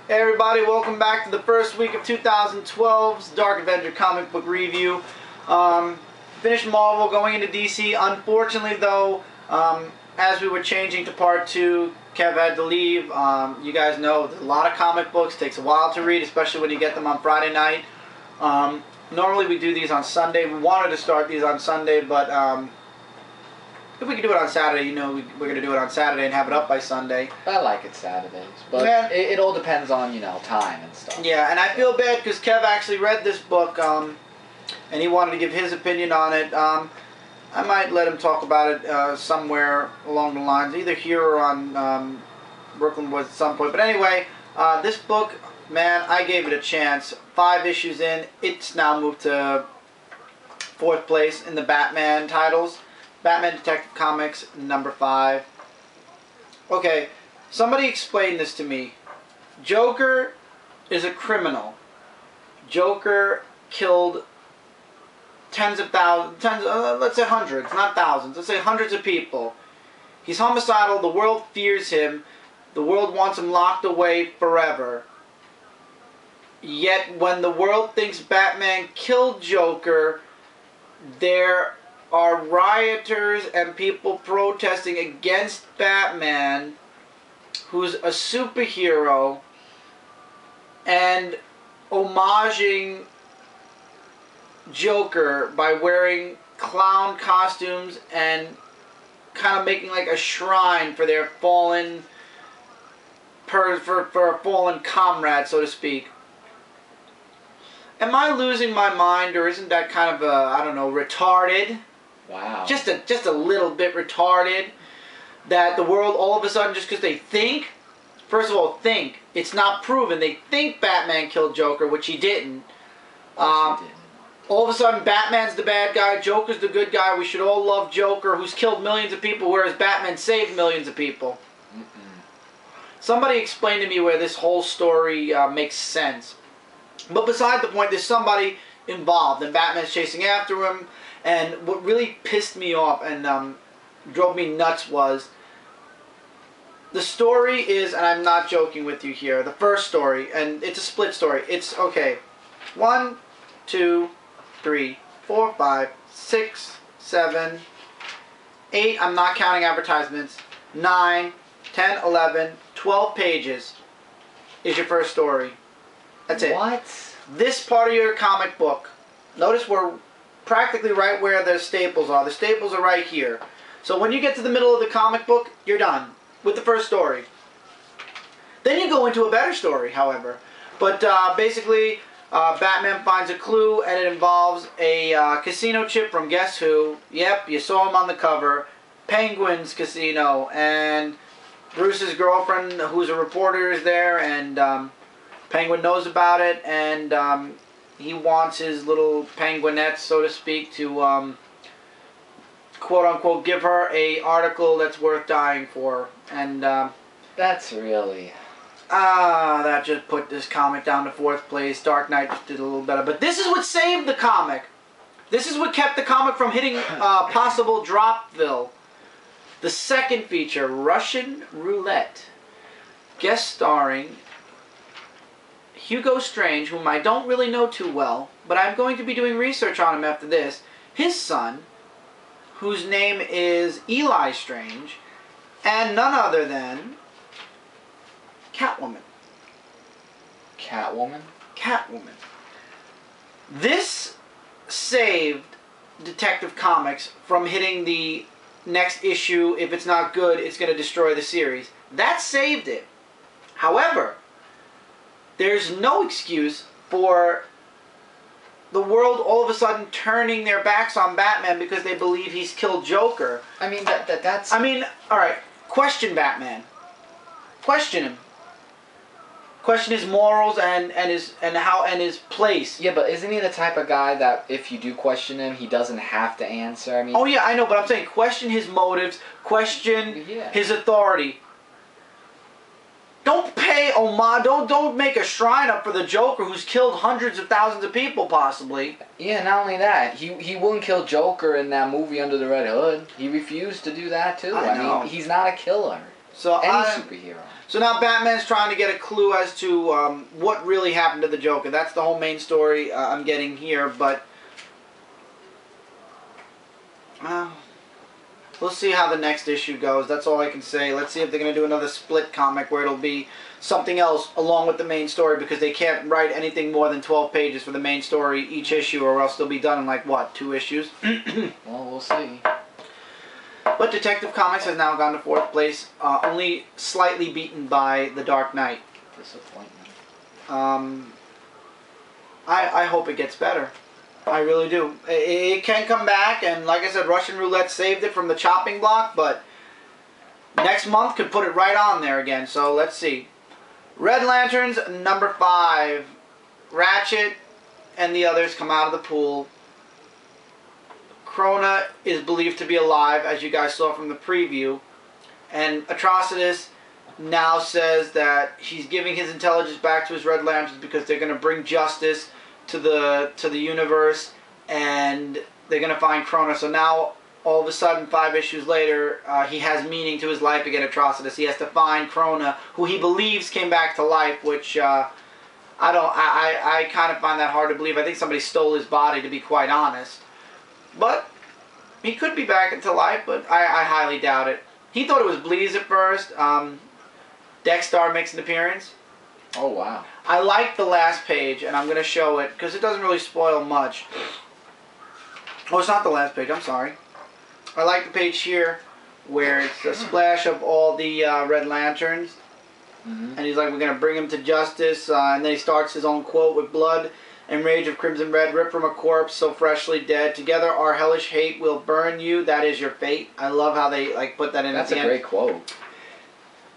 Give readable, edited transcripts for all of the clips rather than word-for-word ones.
Hey everybody, welcome back to the first week of 2012's Dark Avenger Comic Book Review. Finished Marvel, going into DC. Unfortunately though, as we were changing to part 2, Kev had to leave. You guys know there's a lot of comic books, takes a while to read, especially when you get them on Friday night. Normally we do these on Sunday. We wanted to start these on Sunday, but if we could do it on Saturday, you know, we're going to do it on Saturday and have it up by Sunday. I like it Saturdays, but yeah. it all depends on, you know, time and stuff. Yeah, and I feel bad because Kev actually read this book, and he wanted to give his opinion on it. I might let him talk about it somewhere along the lines, either here or on Brooklyn Woods at some point. But anyway, this book, man, I gave it a chance. 5 issues in, it's now moved to 4th place in the Batman titles. Batman Detective Comics, number 5. Okay, somebody explain this to me. Joker is a criminal. Joker killed tens of thousands, let's say hundreds, not thousands, let's say hundreds of people. He's homicidal, the world fears him, the world wants him locked away forever. Yet when the world thinks Batman killed Joker, there are rioters and people protesting against Batman, who's a superhero, and homaging Joker by wearing clown costumes and kind of making like a shrine for their fallen, for a fallen comrade, so to speak. Am I losing my mind, or isn't that kind of I don't know, retarded? Wow. Just a little bit retarded, that the world all of a sudden, just because they think, first of all, think, it's not proven, they think Batman killed Joker, which he didn't. All of a sudden Batman's the bad guy, Joker's the good guy, we should all love Joker, who's killed millions of people, whereas Batman saved millions of people. Somebody explain to me where this whole story makes sense. But beside the point, there's somebody involved, and Batman's chasing after him. And what really pissed me off and drove me nuts was, the story is, and I'm not joking with you here, the first story, and it's a split story. It's, okay, 1, 2, 3, 4, 5, 6, 7, 8, I'm not counting advertisements, 9, 10, 11, 12 pages is your first story. That's it. What? This part of your comic book, notice we're practically right where the staples are. The staples are right here. So when you get to the middle of the comic book, you're done with the first story. Then you go into a better story, however. But basically, Batman finds a clue, and it involves a casino chip from Guess Who. Yep, you saw him on the cover. Penguin's Casino. And Bruce's girlfriend, who's a reporter, is there, and Penguin knows about it, and he wants his little penguinette, so to speak, to quote-unquote give her a article that's worth dying for. And That's really... that just put this comic down to 4th place. Dark Knight just did a little better. But this is what saved the comic. This is what kept the comic from hitting possible Dropville. The second feature, Russian Roulette, guest starring Hugo Strange, whom I don't really know too well, but I'm going to be doing research on him after this. His son, whose name is Eli Strange, and none other than Catwoman. Catwoman? Catwoman. This saved Detective Comics from hitting the next issue. If it's not good, it's going to destroy the series. That saved it. However, there's no excuse for the world all of a sudden turning their backs on Batman because they believe he's killed Joker. I mean, that's... I mean, alright, question Batman. Question him. Question his morals and his place. Yeah, but isn't he the type of guy that if you do question him, he doesn't have to answer? I mean... Oh yeah, I know, but I'm saying question his motives, question his authority. Don't pay homage, don't make a shrine up for the Joker who's killed hundreds of thousands of people, possibly. Yeah, not only that, he wouldn't kill Joker in that movie Under the Red Hood. He refused to do that, too. I know. mean, he's not a killer. So Any superhero. So now Batman's trying to get a clue as to what really happened to the Joker. That's the whole main story I'm getting here, but we'll see how the next issue goes. That's all I can say. Let's see if they're going to do another split comic where it'll be something else along with the main story, because they can't write anything more than 12 pages for the main story each issue, or else they'll be done in, like, what, 2 issues? Well, we'll see. But Detective Comics has now gone to 4th place, only slightly beaten by The Dark Knight. Disappointment. I hope it gets better. I really do. It can come back, and like I said, Russian Roulette saved it from the chopping block, but next month could put it right on there again, so let's see. Red Lanterns, number 5. Ratchet and the others come out of the pool. Krona is believed to be alive, as you guys saw from the preview. And Atrocitus now says that he's giving his intelligence back to his Red Lanterns because they're going to bring justice to the universe, and they're going to find Krona. So now, all of a sudden, 5 issues later, he has meaning to his life again, Atrocitus. He has to find Krona, who he believes came back to life, which I kind of find that hard to believe. I think somebody stole his body, to be quite honest. But he could be back into life, but I highly doubt it. He thought it was Bleez at first. Dexter makes an appearance. Oh, wow. I like the last page, and I'm going to show it, because it doesn't really spoil much. Oh, it's not the last page, I'm sorry. I like the page here, where it's a splash of all the Red Lanterns. And he's like, we're going to bring him to justice. And then he starts his own quote with blood and rage of crimson red, ripped from a corpse so freshly dead. Together our hellish hate will burn you. That is your fate. I love how they put that in That's at the end. That's a great quote.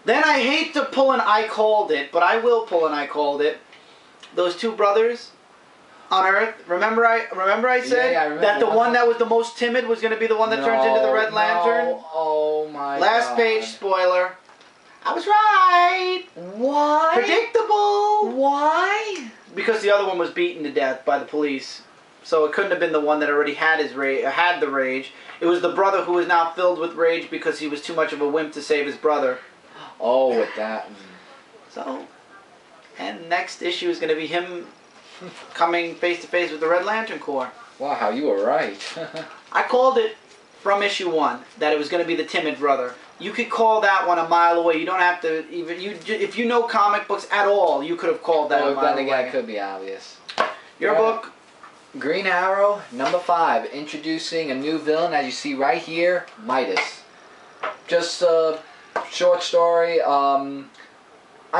Then I hate to pull an I called it, but I will pull an I called it. Those 2 brothers on Earth. Remember I said I remember that the one that was the most timid was going to be the one that turns into the Red Lantern? No. Oh my Last God. page spoiler. I was right. Why? Predictable. Why? Because the other one was beaten to death by the police. So it couldn't have been the one that already had the rage. It was the brother who was now filled with rage because he was too much of a wimp to save his brother. Oh, with that. So, and next issue is going to be him coming face to face with the Red Lantern Corps. Wow, you were right. I called it from issue 1 that it was going to be the timid brother. You could call that one a mile away. You don't have to even if you know comic books at all, you could have called that a mile away. Then again, it could be obvious. Your book, Green Arrow, number 5, introducing a new villain, as you see right here, Midas. Just a short story. I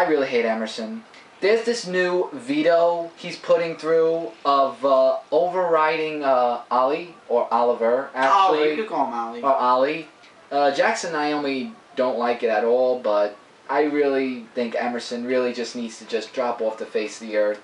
really hate Emerson. There's this new veto he's putting through of overriding Ollie, or Oliver, actually. Ollie, you could call him Ollie. Or Ollie. Jackson and Naomi don't like it at all, but I really think Emerson really just needs to just drop off the face of the earth.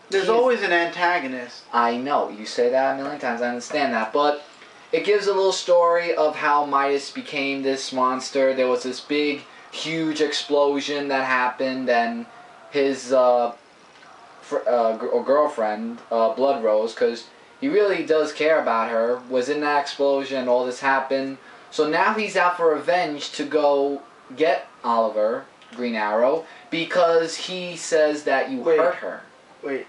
There's always an antagonist. I know, you say that a million times, I understand that, but it gives a little story of how Midas became this monster. There was this big, huge explosion that happened, and his girlfriend, Blood Rose, because he really does care about her, was in that explosion, all this happened. So now he's out for revenge to go get Oliver, Green Arrow, because he says that you hurt her. Wait,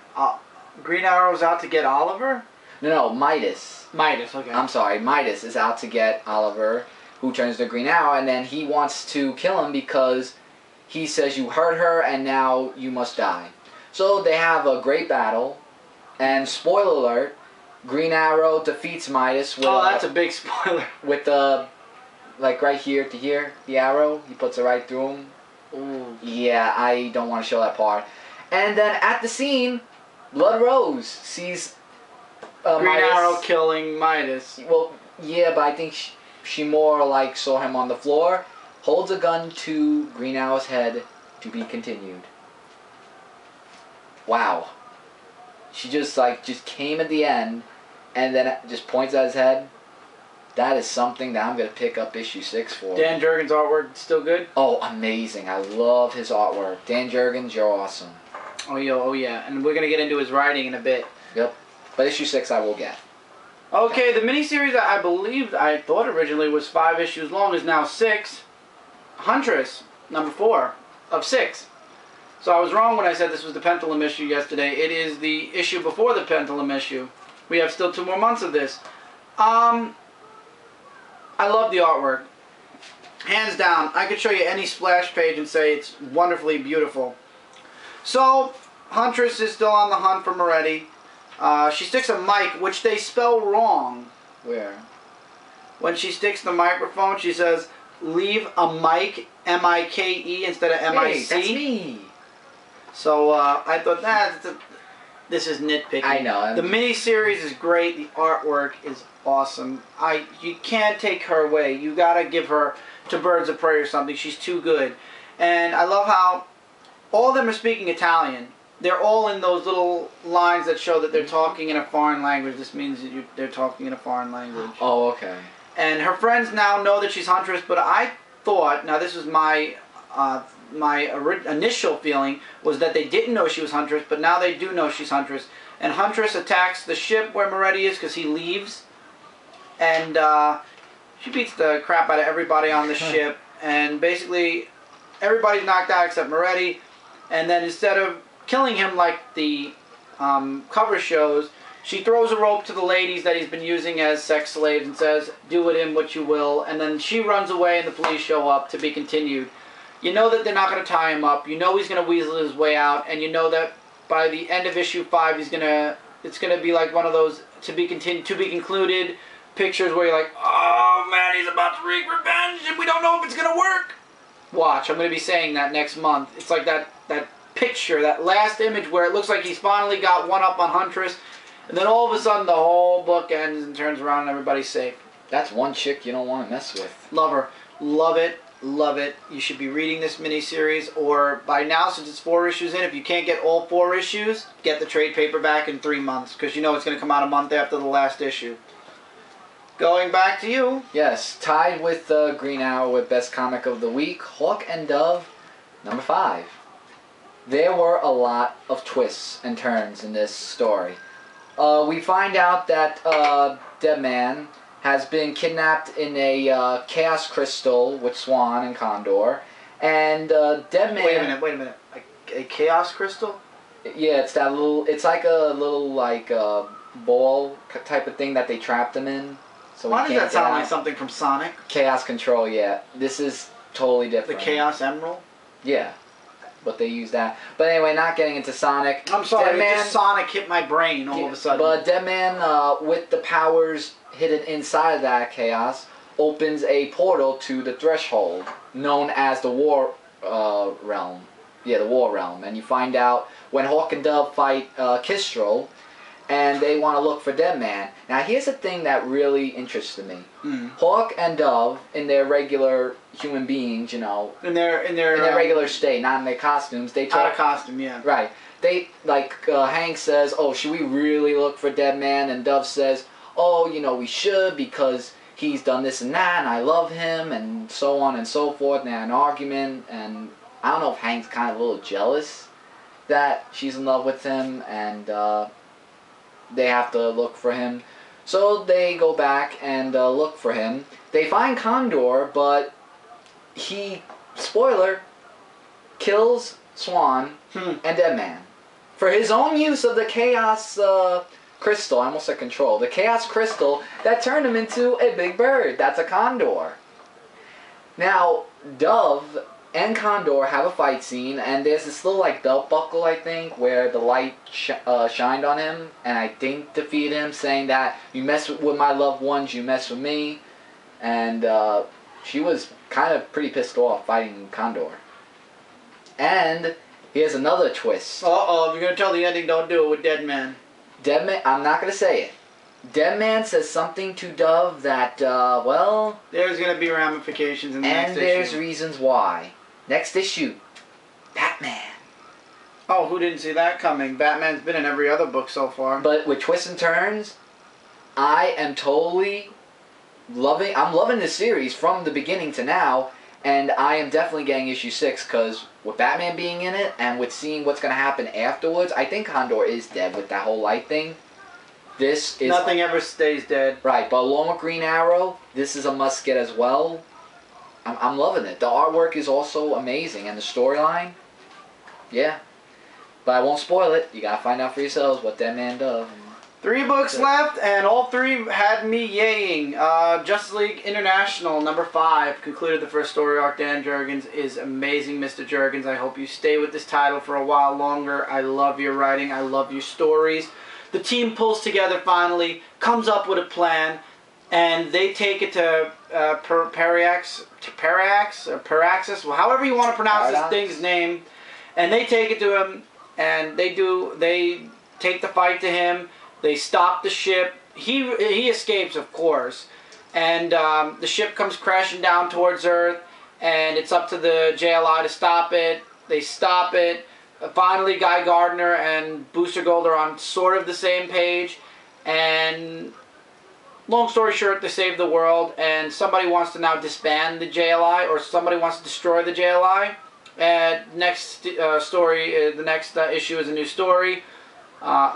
Green Arrow's out to get Oliver? No, Midas. Midas, okay. I'm sorry, Midas is out to get Oliver, who turns to Green Arrow, and then he wants to kill him because he says you hurt her and now you must die. So they have a great battle, and spoiler alert, Green Arrow defeats Midas with that's a big spoiler. With the, like right here to here, the arrow, he puts it right through him. Ooh. Yeah, I don't want to show that part. And then at the scene, Blood Rose sees Green Midas. Arrow killing Midas. Well, yeah, but I think she more like saw him on the floor, holds a gun to Green Arrow's head, to be continued. Wow. She just came at the end, and then just points at his head. That is something that I'm going to pick up issue 6 for. Dan Jurgens' artwork still good? Oh, amazing. I love his artwork. Dan Jurgens, you're awesome. Oh yeah. And we're going to get into his writing in a bit. Yep. But issue 6 I will get. Okay, the miniseries I thought originally was 5 issues long is now 6. Huntress, number 4 of 6. So I was wrong when I said this was the Pendulum issue yesterday. It is the issue before the Pendulum issue. We have still 2 more months of this. I love the artwork. Hands down, I could show you any splash page and say it's wonderfully beautiful. So, Huntress is still on the hunt for Moretti. She sticks a mic, which they spell wrong. Where? When she sticks the microphone, she says, leave a mic, M-I-K-E, instead of M-I-C. Hey, that's me. So, I thought, this is nitpicking. I know. The miniseries is great. The artwork is awesome. You can't take her away. You gotta give her to Birds of Prey or something. She's too good. And I love how all of them are speaking Italian. They're all in those little lines that show that they're talking in a foreign language. This means that they're talking in a foreign language. Oh, okay. And her friends now know that she's Huntress, but I thought, now this was my initial feeling, was that they didn't know she was Huntress, but now they do know she's Huntress. And Huntress attacks the ship where Moretti is because he leaves. And she beats the crap out of everybody on the ship. And basically, everybody's knocked out except Moretti. And then instead of killing him like the cover shows, she throws a rope to the ladies that he's been using as sex slaves and says, do with him what you will. And then she runs away and the police show up, to be continued. You know that they're not going to tie him up. You know he's going to weasel his way out. And you know that by the end of issue 5, it's going to be like one of those to be concluded pictures where you're like, oh man, he's about to wreak revenge and we don't know if it's going to work. Watch, I'm going to be saying that next month. It's like that picture, that last image where it looks like he's finally got one up on Huntress. And then all of a sudden the whole book ends and turns around and everybody's safe. That's one chick you don't want to mess with. Love her. Love it. Love it. You should be reading this miniseries, or by now, since it's 4 issues in, if you can't get all 4 issues, get the trade paperback in 3 months, because you know it's going to come out a month after the last issue. Going back to you. Yes, tied with Green Arrow with Best Comic of the Week, Hawk and Dove, number 5. There were a lot of twists and turns in this story. We find out that Deadman has been kidnapped in a Chaos Crystal with Swan and Condor, and Deadman... Wait a minute. A Chaos Crystal? Yeah, it's that little... It's like a little, like, ball type of thing that they trapped him in. So why does that sound like something from Sonic? Chaos Control, yeah. This is totally different. The Chaos Emerald? Yeah. But they use that. But anyway, not getting into Sonic. I'm sorry, just Sonic hit my brain all of a sudden. But Deadman, with the powers hidden inside of that chaos, opens a portal to the Threshold, known as the War Realm. Yeah, the War Realm. And you find out when Hawk and Dove fight Kistral, and they want to look for Deadman. Now, here's the thing that really interested me. Hawk and Dove, in their regular human beings, you know, in their regular state, not in their costumes, they talk... Out of costume, yeah. Right. They, like, Hank says, oh, should we really look for Deadman? And Dove says, oh, you know, we should because he's done this and that, and I love him, and so on and so forth. And they had an argument, and I don't know if Hank's kind of a little jealous that she's in love with him, and they have to look for him. So they go back and look for him. They find Condor, but he, spoiler, kills Swan and Deadman for his own use of the Chaos Crystal. I almost said control. The Chaos Crystal that turned him into a big bird. That's a condor. Now, Dove and Condor have a fight scene, and there's this little, like, belt buckle, I think, where the light shined on him, and I think defeated him, saying that, you mess with my loved ones, you mess with me. And she was kind of pretty pissed off fighting Condor. And here's another twist. Uh-oh, if you're going to tell the ending, don't do it with Deadman. Deadman, I'm not going to say it. Deadman says something to Dove that, well... There's going to be ramifications in the next issue. And there's reasons why. Next issue, Batman. Oh, who didn't see that coming? Batman's been in every other book so far. But with twists and turns, I am totally loving... I'm loving this series from the beginning to now, and I am definitely getting issue 6, because with Batman being in it, and with seeing what's going to happen afterwards, I think Condor is dead with that whole light thing. This is... Nothing ever stays dead. Right, but along with Green Arrow, this is a must-get as well. I'm loving it. The artwork is also amazing, and the storyline, yeah. But I won't spoil it. You gotta find out for yourselves what that man does. 3 books left, and all 3 had me yaying. Justice League International, number 5, concluded the first story arc. Dan Jurgens is amazing, Mr. Jurgens. I hope you stay with this title for a while longer. I love your writing. I love your stories. The team pulls together finally, comes up with a plan, and they take it to Paraxis, well, however you want to pronounce this thing's name, and they take it to him, and they take the fight to him. They stop the ship. He escapes, of course, and the ship comes crashing down towards Earth, and it's up to the JLI to stop it. They stop it. Finally, Guy Gardner and Booster Gold are on sort of the same page, and long story short, they save the world, and somebody wants to now disband the JLI, or somebody wants to destroy the JLI. Next story, the next issue is a new story.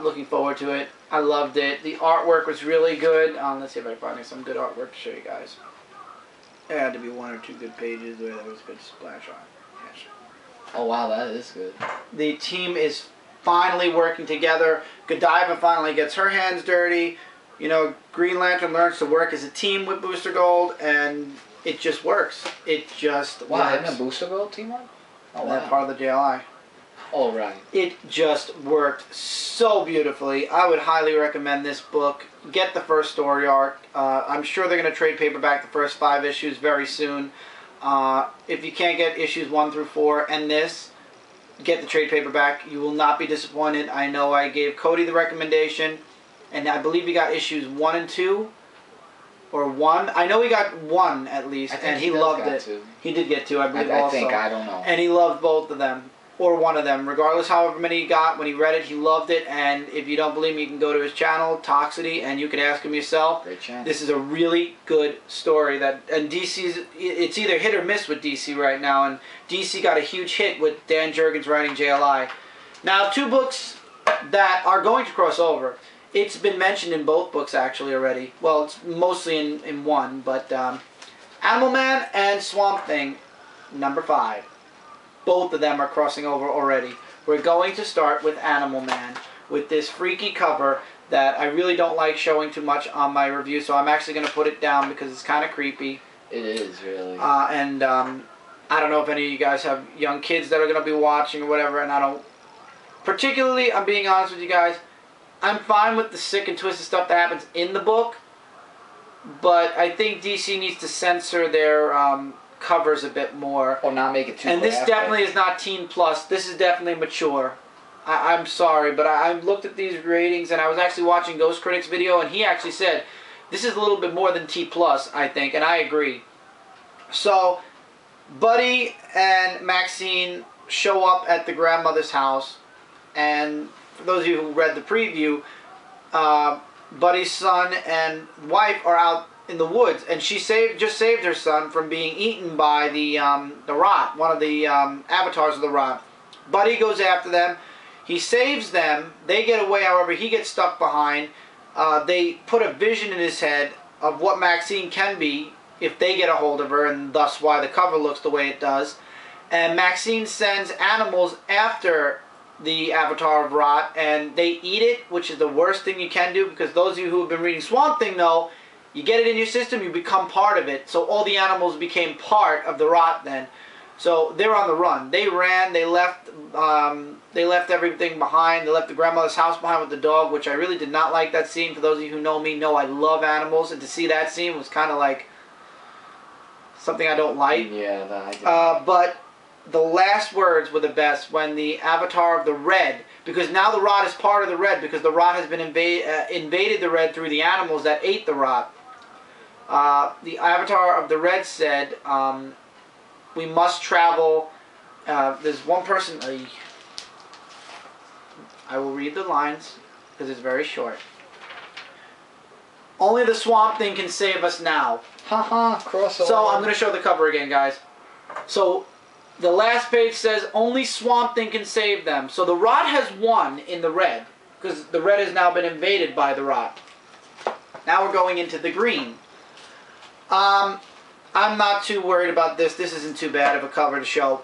Looking forward to it. I loved it. The artwork was really good. Let's see if I can find some good artwork to show you guys. There had to be 1 or 2 good pages where there was a good splash on. Yes. Oh wow, that is good. The team is finally working together. Godiva finally gets her hands dirty. You know, Green Lantern learns to work as a team with Booster Gold, and it just works. It just works. Wow, isn't a Booster Gold team up? Oh, wow. That part of the JLI. Oh, right. It just worked so beautifully. I would highly recommend this book. Get the first story arc. I'm sure they're going to trade paperback the first 5 issues very soon. If you can't get issues 1 through 4 and this, get the trade paperback. You will not be disappointed. I know I gave Cody the recommendation, and I believe he got issues 1 and 2. Or 1. I know he got 1 at least, and he loved it. 2. He did get 2, I believe, also. I think, I don't know. And he loved both of them. Or one of them, regardless however many he got. When he read it, he loved it, and if you don't believe me, you can go to his channel, Toxicity, and you can ask him yourself. Great channel. This is a really good story, and DC's, it's either hit or miss with DC right now, and DC got a huge hit with Dan Jurgens writing JLI. Now, 2 books that are going to cross over. It's been mentioned in both books, actually, already. Well, it's mostly in one, but Animal Man and Swamp Thing, number 5. Both of them are crossing over already. We're going to start with Animal Man, with this freaky cover that I really don't like showing too much on my review, so I'm actually going to put it down because it's kind of creepy. It is, really. I don't know if any of you guys have young kids that are going to be watching or whatever, and I don't... Particularly, I'm being honest with you guys, I'm fine with the sick and twisted stuff that happens in the book, but I think DC needs to censor their covers a bit more. Or not make it too And this definitely is not teen plus. This is definitely mature. I'm sorry, but I looked at these ratings, and I was actually watching Ghost Critic's video, and he actually said, this is a little bit more than T plus, I think, and I agree. So, Buddy and Maxine show up at the grandmother's house, and for those of you who read the preview, Buddy's son and wife are out in the woods, and she just saved her son from being eaten by the rot, one of the avatars of the rot. Buddy goes after them. He saves them. They get away, however, he gets stuck behind. They put a vision in his head of what Maxine can be if they get a hold of her, and thus why the cover looks the way it does. And Maxine sends animals after the avatar of rot, and they eat it, which is the worst thing you can do, because those of you who have been reading Swamp Thing know, you get it in your system, you become part of it. So all the animals became part of the rot then. So they're on the run. They ran, they left everything behind. They left the grandmother's house behind with the dog, which I really did not like that scene. For those of you who know me, know I love animals, and to see that scene was kind of like something I don't like. Yeah, that but the last words were the best when the avatar of the red, because now the rot is part of the red, because the rot has been invaded the red through the animals that ate the rot. The avatar of the red said, we must travel. There's one person, I will read the lines because it's very short. Only the Swamp Thing can save us now. Haha, crossover. So I'm going to show the cover again, guys. So the last page says only Swamp Thing can save them. So the rot has won in the red, because the red has now been invaded by the rot. Now we're going into the green. I'm not too worried about this. This isn't too bad of a cover to show.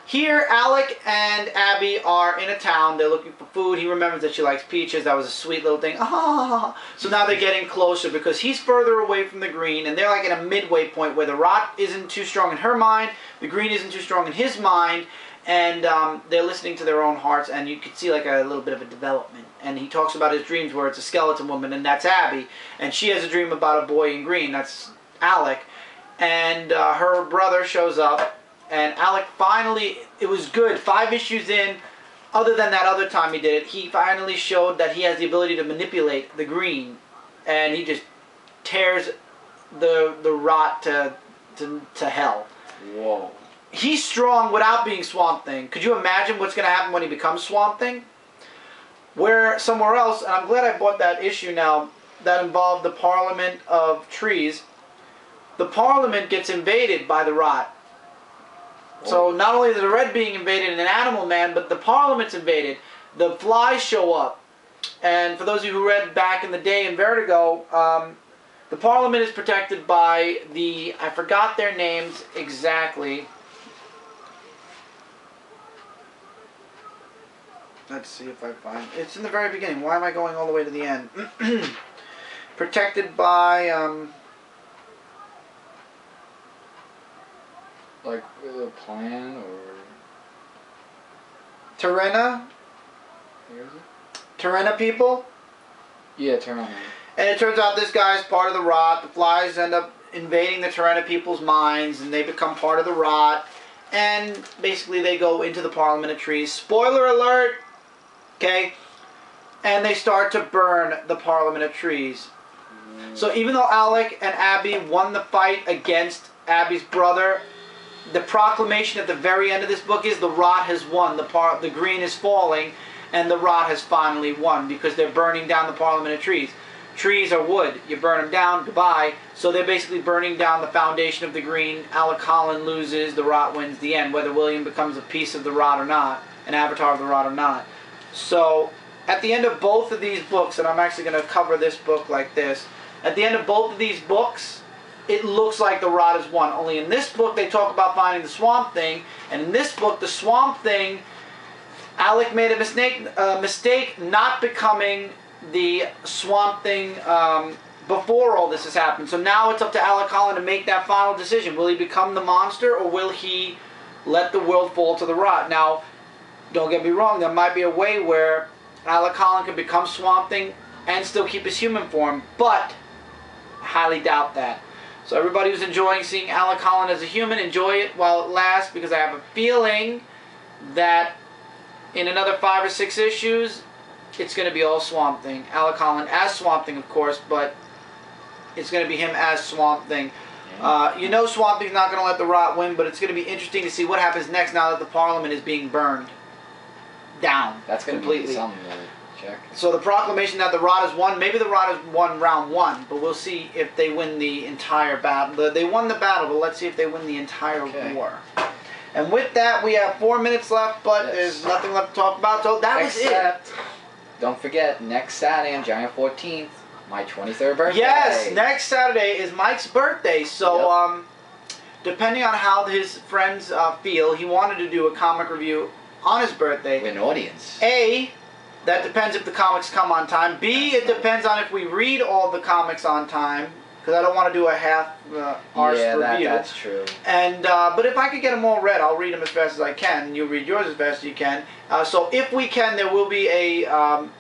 Here, Alec and Abby are in a town. They're looking for food. He remembers that she likes peaches. That was a sweet little thing. Ah. So now they're getting closer because he's further away from the green, and they're like at a midway point where the rot isn't too strong in her mind, the green isn't too strong in his mind, and they're listening to their own hearts, and you can see like a little bit of a development. And he talks about his dreams where it's a skeleton woman, and that's Abby, and she has a dream about a boy in green. That's Alec, and her brother shows up. And Alec finally, it was good, 5 issues in, other than that other time he did it, he finally showed that he has the ability to manipulate the green. And he just tears the rot to hell. Whoa. He's strong without being Swamp Thing. Could you imagine what's going to happen when he becomes Swamp Thing? Where somewhere else, and I'm glad I bought that issue now, that involved the Parliament of Trees. The Parliament gets invaded by the rot. So not only is the Red being invaded and an Animal Man, but the Parliament's invaded. The flies show up. And for those of you who read back in the day in Vertigo, the Parliament is protected by the, I forgot their names exactly. Let's see if I find, it's in the very beginning. Why am I going all the way to the end? Protected by, like a plan or Terena? Where is it? Terena people? Yeah, Terena. And it turns out this guy's part of the rot. The flies end up invading the Terena people's minds, and they become part of the rot. And basically they go into the Parliament of Trees. Spoiler alert! Okay? And they start to burn the Parliament of Trees. So even though Alec and Abby won the fight against Abby's brother, the proclamation at the very end of this book is the rot has won. The green is falling, and the rot has finally won because they're burning down the Parliament of Trees. Trees are wood. You burn them down, goodbye. So they're basically burning down the foundation of the green. Alec Holland loses, the rot wins the end, whether William becomes a piece of the rot or not, an avatar of the rot or not. So at the end of both of these books, and I'm actually going to cover this book like this, at the end of both of these books, it looks like the rot is won. Only in this book they talk about finding the Swamp Thing, and in this book the Swamp Thing, Alec made a mistake not becoming the Swamp Thing before all this has happened. So now it's up to Alec Holland to make that final decision. Will he become the monster, or will he let the world fall to the rot? Now, don't get me wrong, there might be a way where Alec Holland can become Swamp Thing and still keep his human form, but I highly doubt that. So everybody who's enjoying seeing Alec Holland as a human, enjoy it while it lasts, because I have a feeling that in another 5 or 6 issues, it's going to be all Swamp Thing. Alec Holland as Swamp Thing, of course, but it's going to be him as Swamp Thing. You know Swamp Thing's not going to let the rot win, but it's going to be interesting to see what happens next now that the Parliament is being burned down. That's going to completely. be something to check. So the proclamation that the rot has won, maybe the rot has won round 1, but we'll see if they win the entire battle. They won the battle, but let's see if they win the entire war. And with that, we have 4 minutes left, but there's nothing left to talk about, so that was it. Don't forget, next Saturday on January 14th, my 23rd birthday. Yes, next Saturday is Mike's birthday, so depending on how his friends feel, he wanted to do a comic review on his birthday. With an audience. A, that depends if the comics come on time. B, it depends on if we read all the comics on time, because I don't want to do a half-arse review. Yeah, that's true. And but if I could get them all read, I'll read them as fast as I can, and you read yours as fast as you can. So if we can, there will be a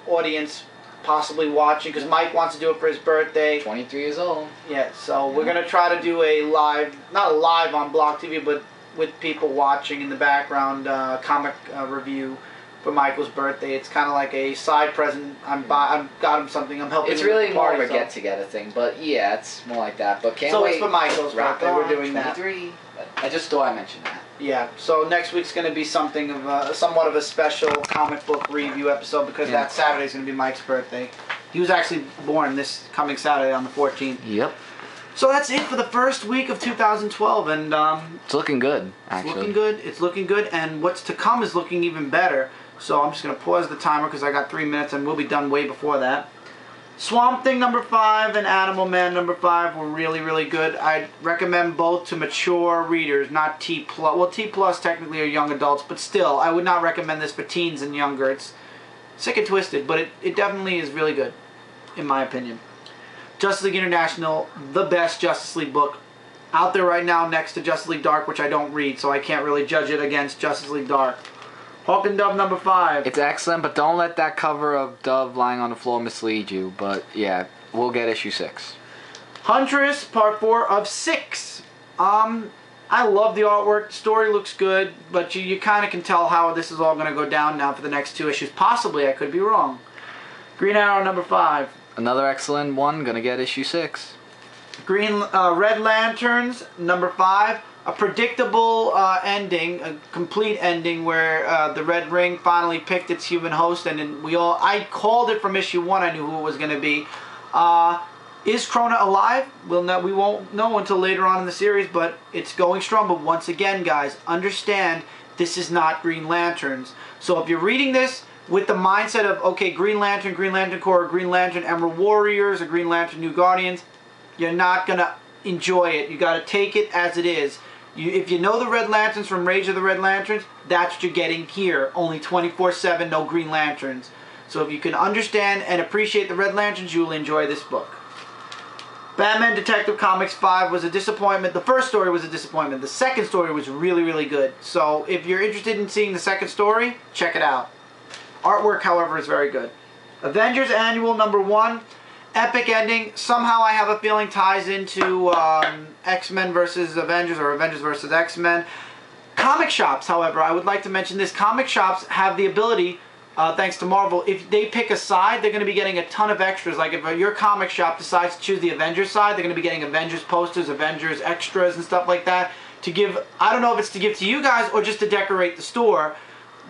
audience possibly watching, because Mike wants to do it for his birthday. 23 years old. Yeah, so we're going to try to do a live, not a live on Block TV, but with people watching in the background, comic review for Michael's birthday. It's kind of like a side present. I've got him something. I'm helping. It's him really with the more party, of a get-together thing, but yeah, it's more like that. But can't so wait. it's for Michael's birthday. We're doing 23. That. But I just thought I mentioned that. Yeah. So next week's going to be something of somewhat of a special comic book review episode, because that Saturday's going to be Mike's birthday. He was actually born this coming Saturday on the 14th. Yep. So that's it for the first week of 2012, and it's looking good. Actually, it's looking good. It's looking good, and what's to come is looking even better. So I'm just going to pause the timer because I got 3 minutes, and we'll be done way before that. Swamp Thing number 5 and Animal Man number 5 were really, really good. I'd recommend both to mature readers, not T+. Well, T+ technically are young adults, but still, I would not recommend this for teens and younger. It's sick and twisted, but it definitely is really good, in my opinion. Justice League International, the best Justice League book out there right now next to Justice League Dark, which I don't read, so I can't really judge it against Justice League Dark. Hawk and Dove number 5. It's excellent, but don't let that cover of Dove lying on the floor mislead you. But yeah, we'll get issue 6. Huntress, part 4 of 6. I love the artwork. The story looks good, but you kind of can tell how this is all going to go down now for the next 2 issues. Possibly, I could be wrong. Green Arrow number 5. Another excellent one, gonna get issue 6. Red Lanterns number 5. A predictable ending, a complete ending where the Red Ring finally picked its human host, and then I called it from issue 1. I knew who it was going to be. Is Krona alive? We won't know until later on in the series, but it's going strong. But once again, guys, understand this is not Green Lanterns. So if you're reading this with the mindset of, okay, Green Lantern Corps, Green Lantern Emerald Warriors, or Green Lantern New Guardians, you're not going to enjoy it. You got to take it as it is. If you know the Red Lanterns from Rage of the Red Lanterns, that's what you're getting here. Only 24/7, no Green Lanterns. So if you can understand and appreciate the Red Lanterns, you'll enjoy this book. Batman Detective Comics 5 was a disappointment. The first story was a disappointment. The second story was really, really good. So if you're interested in seeing the second story, check it out. Artwork, however, is very good. Avengers Annual number 1. Epic ending. Somehow I have a feeling ties into X-Men versus Avengers, or Avengers versus X-Men. Comic shops, however, I would like to mention this. Comic shops have the ability, thanks to Marvel, if they pick a side, they're going to be getting a ton of extras. Like if your comic shop decides to choose the Avengers side, they're going to be getting Avengers posters, Avengers extras, and stuff like that to give. I don't know if it's to give to you guys or just to decorate the store,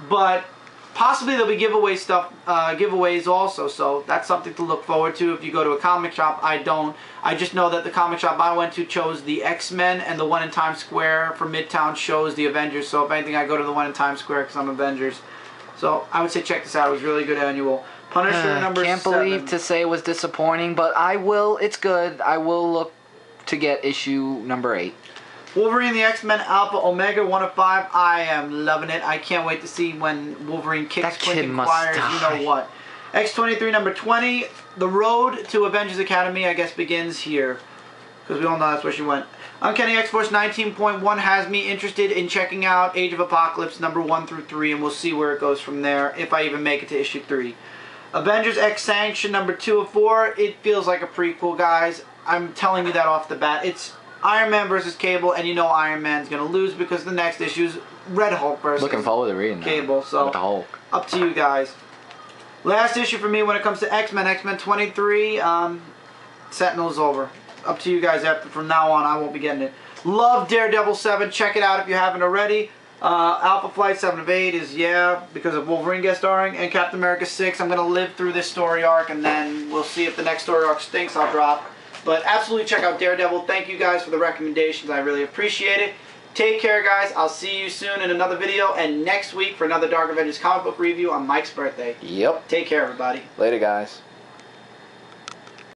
but possibly there'll be giveaways also, so that's something to look forward to if you go to a comic shop. I don't. I just know that the comic shop I went to chose the X-Men, and the one in Times Square for Midtown shows the Avengers, so if anything I go to the one in Times Square because I'm Avengers. So I would say check this out. It was really good annual. Punisher number 7. Can't believe to say it was disappointing, but I will. It's good. I will look to get issue number 8. Wolverine the X-Men Alpha Omega 1 of 5. I am loving it. I can't wait to see when Wolverine kicks Quentin Quires, you know what. X-23 number 20. The road to Avengers Academy, I guess, begins here. Because we all know that's where she went. Uncanny X-Force 19.1 has me interested in checking out Age of Apocalypse number 1 through 3. And we'll see where it goes from there, if I even make it to issue 3. Avengers X Sanction number 2 of 4. It feels like a prequel, guys. I'm telling you that off the bat. It's Iron Man versus Cable, and you know Iron Man's going to lose because the next issue is Red Hulk versus Looking forward to reading Cable. So with the Hulk. Up to you guys. Last issue for me when it comes to X-Men, X-Men 23, Sentinel's over. Up to you guys. From now on, I won't be getting it. Love Daredevil 7. Check it out if you haven't already. Alpha Flight 7 of 8 is, because of Wolverine guest starring. And Captain America 6. I'm going to live through this story arc, and then we'll see if the next story arc stinks, I'll drop. But absolutely check out Daredevil. Thank you guys for the recommendations. I really appreciate it. Take care, guys. I'll see you soon in another video. And next week for another Dark Avengers comic book review on Mike's birthday. Yep. Take care, everybody. Later, guys.